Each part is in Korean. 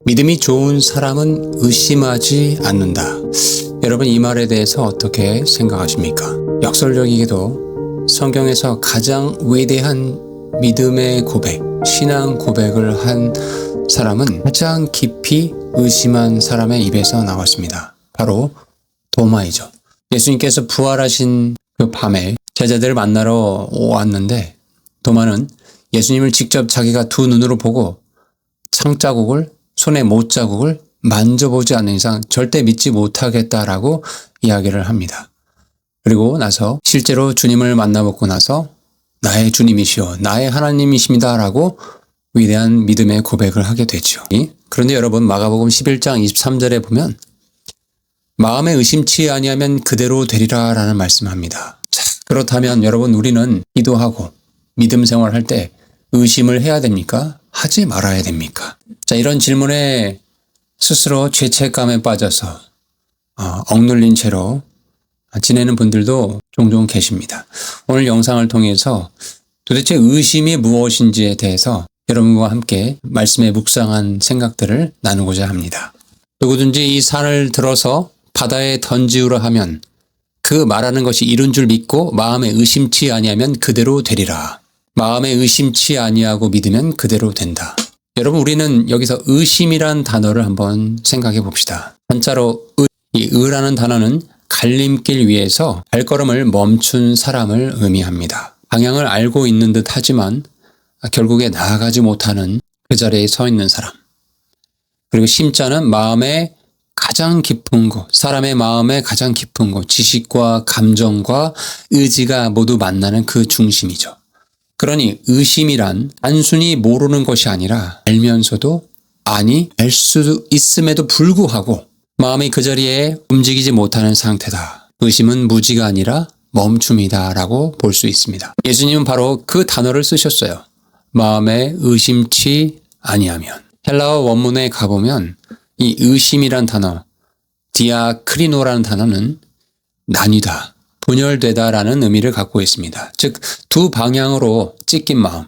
믿음이 좋은 사람은 의심하지 않는다. 여러분, 이 말에 대해서 어떻게 생각하십니까? 역설적이게도 성경에서 가장 위대한 믿음의 고백, 신앙 고백을 한 사람은 가장 깊이 의심한 사람의 입에서 나왔습니다. 바로 도마이죠. 예수님께서 부활하신 그 밤에 제자들을 만나러 왔는데 도마는 예수님을 직접 자기가 두 눈으로 보고 창자국을, 손에 못자국을 만져보지 않는 이상 절대 믿지 못하겠다라고 이야기를 합니다. 그리고 나서 실제로 주님을 만나보고 나서 나의 주님이시오, 나의 하나님이십니다 라고 위대한 믿음의 고백을 하게 되죠. 그런데 여러분, 마가복음 11장 23절에 보면 마음에 의심치 아니하면 그대로 되리라 라는 말씀을 합니다. 자, 그렇다면 여러분, 우리는 기도하고 믿음 생활할 때 의심을 해야 됩니까? 하지 말아야 됩니까? 자, 이런 질문에 스스로 죄책감에 빠져서 억눌린 채로 지내는 분들도 종종 계십니다. 오늘 영상을 통해서 도대체 의심이 무엇인지에 대해서 여러분과 함께 말씀에 묵상한 생각들을 나누고자 합니다. 누구든지 이 산을 들어서 바다에 던지우라 하면 그 말하는 것이 이룬 줄 믿고 마음에 의심치 아니하면 그대로 되리라. 마음에 의심치 아니하고 믿으면 그대로 된다. 여러분, 우리는 여기서 의심이란 단어를 한번 생각해 봅시다. 한자로 이 의라는 단어는 갈림길 위에서 발걸음을 멈춘 사람을 의미합니다. 방향을 알고 있는 듯 하지만 결국에 나아가지 못하는 그 자리에 서 있는 사람. 그리고 심자는 마음의 가장 깊은 곳, 사람의 마음의 가장 깊은 곳, 지식과 감정과 의지가 모두 만나는 그 중심이죠. 그러니 의심이란 단순히 모르는 것이 아니라 알면서도 알 수 있음에도 불구하고 마음이 그 자리에 움직이지 못하는 상태다. 의심은 무지가 아니라 멈춤이다 라고 볼 수 있습니다. 예수님은 바로 그 단어를 쓰셨어요. 마음에 의심치 아니하면. 헬라어 원문에 가보면 이 의심이란 단어, 디아크리노라는 단어는 나뉘다, 분열되다라는 의미를 갖고 있습니다. 즉, 두 방향으로 찢긴 마음,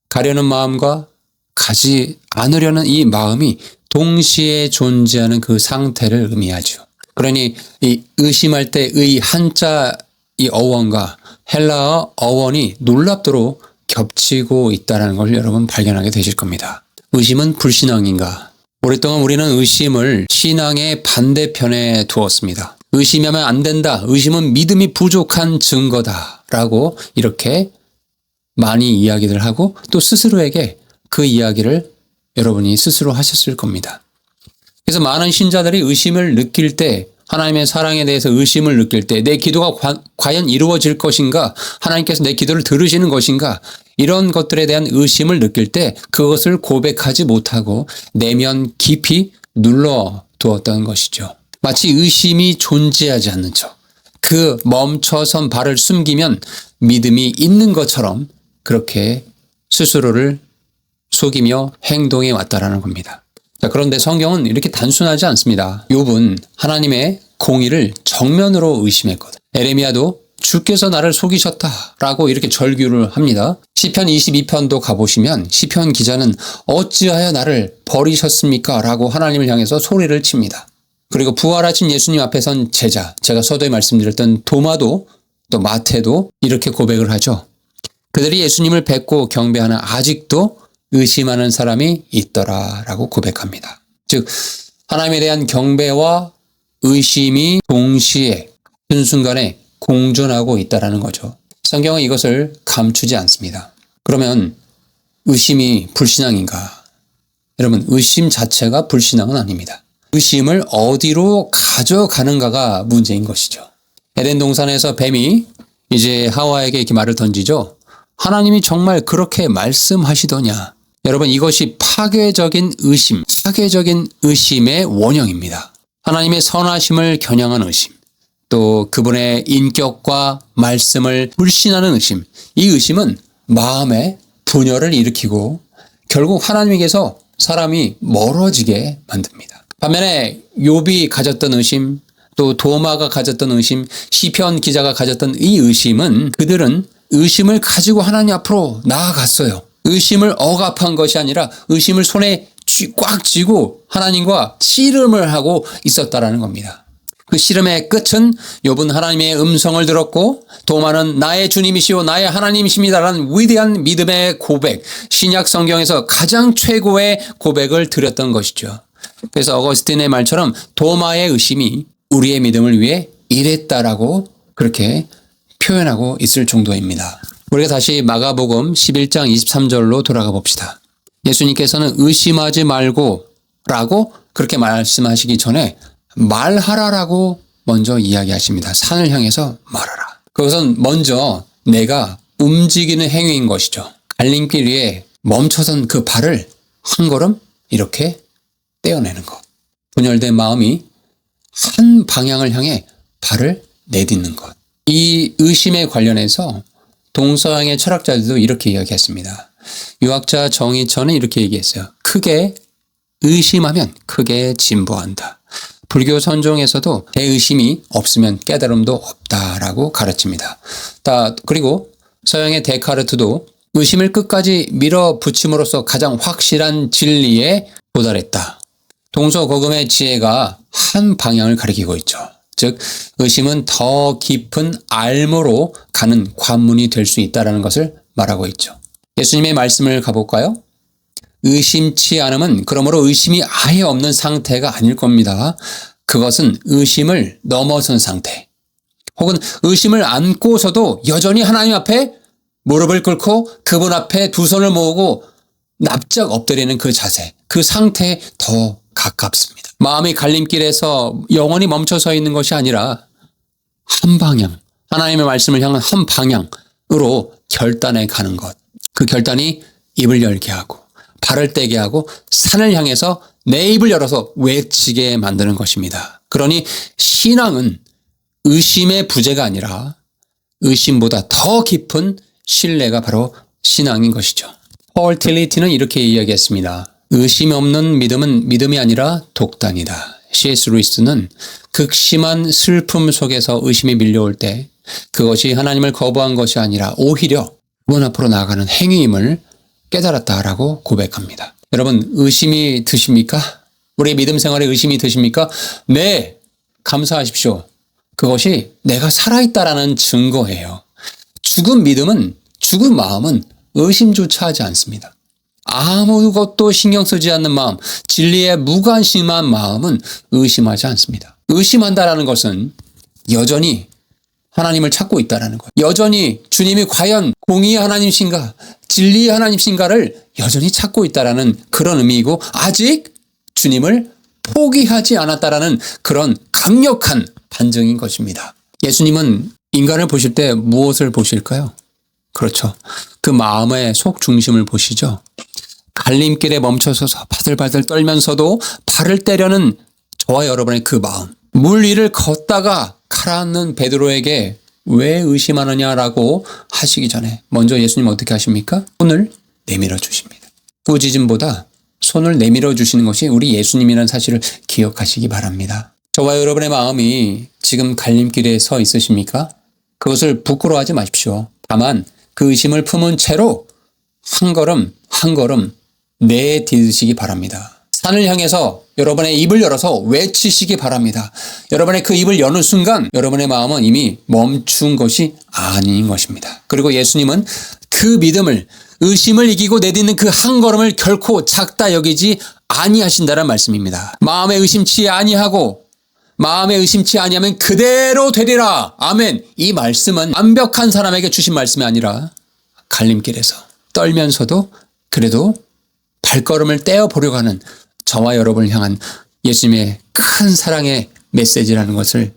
가려는 마음과 가지 않으려는 이 마음이 동시에 존재하는 그 상태를 의미하죠. 그러니 이 의심할 때 의 한자 이 어원과 헬라어 어원이 놀랍도록 겹치고 있다는 걸 여러분 발견하게 되실 겁니다. 의심은 불신앙인가? 오랫동안 우리는 의심을 신앙의 반대편에 두었습니다. 의심하면 안 된다. 의심은 믿음이 부족한 증거다. 라고 이렇게 많이 이야기를 하고 또 스스로에게 그 이야기를 여러분이 스스로 하셨을 겁니다. 그래서 많은 신자들이 의심을 느낄 때, 하나님의 사랑에 대해서 의심을 느낄 때 내 기도가 과연 이루어질 것인가? 하나님께서 내 기도를 들으시는 것인가? 이런 것들에 대한 의심을 느낄 때 그것을 고백하지 못하고 내면 깊이 눌러두었던 것이죠. 마치 의심이 존재하지 않는 척, 그 멈춰선 발을 숨기면 믿음이 있는 것처럼 그렇게 스스로를 속이며 행동해 왔다라는 겁니다. 자, 그런데 성경은 이렇게 단순하지 않습니다. 욥은 하나님의 공의를 정면으로 의심했거든. 에레미야도 주께서 나를 속이셨다라고 이렇게 절규를 합니다. 시편 22편도 가보시면 시편 기자는 어찌하여 나를 버리셨습니까? 라고 하나님을 향해서 소리를 칩니다. 그리고 부활하신 예수님 앞에 선 제자, 제가 서두에 말씀드렸던 도마도 또 마태도 이렇게 고백을 하죠. 그들이 예수님을 뵙고 경배하나 아직도 의심하는 사람이 있더라라고 고백합니다. 즉, 하나님에 대한 경배와 의심이 동시에 같은 순간에 공존하고 있다라는 거죠. 성경은 이것을 감추지 않습니다. 그러면 의심이 불신앙인가? 여러분, 의심 자체가 불신앙은 아닙니다. 의심을 어디로 가져가는가가 문제인 것이죠. 에덴 동산에서 뱀이 이제 하와에게 이렇게 말을 던지죠. 하나님이 정말 그렇게 말씀하시더냐? 여러분, 이것이 파괴적인 의심, 파괴적인 의심의 원형입니다. 하나님의 선하심을 겨냥한 의심, 또 그분의 인격과 말씀을 불신하는 의심, 이 의심은 마음에 분열을 일으키고 결국 하나님에게서 사람이 멀어지게 만듭니다. 반면에 욥이 가졌던 의심, 또 도마가 가졌던 의심, 시편 기자가 가졌던 이 의심은 그들은 의심을 가지고 하나님 앞으로 나아갔어요. 의심을 억압한 것이 아니라 의심을 손에 꽉 쥐고 하나님과 씨름을 하고 있었다라는 겁니다. 그 씨름의 끝은 욥은 하나님의 음성을 들었고 도마는 나의 주님이시오 나의 하나님이십니다라는 위대한 믿음의 고백, 신약 성경에서 가장 최고의 고백을 드렸던 것이죠. 그래서 어거스틴의 말처럼 도마의 의심이 우리의 믿음을 위해 일했다라고 그렇게 표현하고 있을 정도입니다. 우리가 다시 마가복음 11장 23절로 돌아가 봅시다. 예수님께서는 의심하지 말고 라고 그렇게 말씀하시기 전에 말하라라고 먼저 이야기하십니다. 산을 향해서 말하라. 그것은 먼저 내가 움직이는 행위인 것이죠. 갈림길 위에 멈춰선 그 발을 한 걸음 이렇게 떼어내는 것. 분열된 마음이 한 방향을 향해 발을 내딛는 것. 이 의심에 관련해서 동서양의 철학자들도 이렇게 이야기했습니다. 유학자 정의천은 이렇게 얘기했어요. 크게 의심하면 크게 진보한다. 불교 선종에서도 대의심이 없으면 깨달음도 없다라고 가르칩니다. 그리고 서양의 데카르트도 의심을 끝까지 밀어붙임으로써 가장 확실한 진리에 도달했다. 동서고금의 지혜가 한 방향을 가리키고 있죠. 즉 의심은 더 깊은 알무로 가는 관문이 될 수 있다는 것을 말하고 있죠. 예수님의 말씀을 가볼까요? 의심치 않음은 그러므로 의심이 아예 없는 상태가 아닐 겁니다. 그것은 의심을 넘어선 상태. 혹은 의심을 안고서도 여전히 하나님 앞에 무릎을 꿇고 그분 앞에 두 손을 모으고 납작 엎드리는 그 자세, 그 상태에 더 가깝습니다. 마음의 갈림길에서 영원히 멈춰서 있는 것이 아니라 한 방향, 하나님의 말씀을 향한 한 방향으로 결단해 가는 것. 그 결단이 입을 열게 하고 발을 떼게 하고 산을 향해서 내 입을 열어서 외치게 만드는 것입니다. 그러니 신앙은 의심의 부재가 아니라 의심보다 더 깊은 신뢰가 바로 신앙인 것이죠. 폴 틸리티는 이렇게 이야기했습니다. 의심 없는 믿음은 믿음이 아니라 독단이다. C.S. 루이스는 극심한 슬픔 속에서 의심이 밀려올 때 그것이 하나님을 거부한 것이 아니라 오히려 그분 앞으로 나아가는 행위임을 깨달았다라고 고백합니다. 여러분 의심이 드십니까? 우리 믿음 생활에 의심이 드십니까? 네, 감사하십시오. 그것이 내가 살아있다라는 증거예요. 죽은 믿음은, 죽은 마음은 의심조차 하지 않습니다. 아무것도 신경 쓰지 않는 마음, 진리에 무관심한 마음은 의심하지 않습니다. 의심한다라는 것은 여전히 하나님을 찾고 있다라는 거예요. 여전히 주님이 과연 공의의 하나님이신가, 진리의 하나님이신가를 여전히 찾고 있다라는 그런 의미이고 아직 주님을 포기하지 않았다라는 그런 강력한 반증인 것입니다. 예수님은 인간을 보실 때 무엇을 보실까요? 그렇죠. 그 마음의 속 중심을 보시죠. 갈림길에 멈춰서서 바들바들 떨면서도 발을 떼려는 저와 여러분의 그 마음. 물 위를 걷다가 가라앉는 베드로에게 왜 의심하느냐라고 하시기 전에 먼저 예수님 어떻게 하십니까? 손을 내밀어 주십니다. 꾸짖음보다 손을 내밀어 주시는 것이 우리 예수님이라는 사실을 기억하시기 바랍니다. 저와 여러분의 마음이 지금 갈림길에 서 있으십니까? 그것을 부끄러워하지 마십시오. 다만 그 의심을 품은 채로 한 걸음 한 걸음 내딛으시기 바랍니다. 산을 향해서 여러분의 입을 열어서 외치시기 바랍니다. 여러분의 그 입을 여는 순간 여러분의 마음은 이미 멈춘 것이 아닌 것입니다. 그리고 예수님은 그 믿음을, 의심을 이기고 내딛는 그 한 걸음을 결코 작다 여기지 아니하신다는 말씀입니다. 마음에 의심치 아니하고 마음에 의심치 아니하면 그대로 되리라. 아멘. 이 말씀은 완벽한 사람에게 주신 말씀이 아니라 갈림길에서 떨면서도 그래도 발걸음을 떼어보려고 하는 저와 여러분을 향한 예수님의 큰 사랑의 메시지라는 것을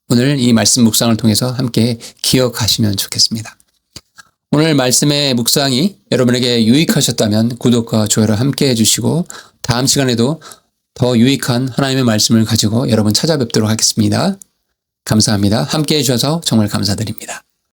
오늘 이 말씀 묵상을 통해서 함께 기억하시면 좋겠습니다. 오늘 말씀의 묵상이 여러분에게 유익하셨다면 구독과 좋아요를 함께 해주시고 다음 시간에도 더 유익한 하나님의 말씀을 가지고 여러분 찾아뵙도록 하겠습니다. 감사합니다. 함께 해주셔서 정말 감사드립니다.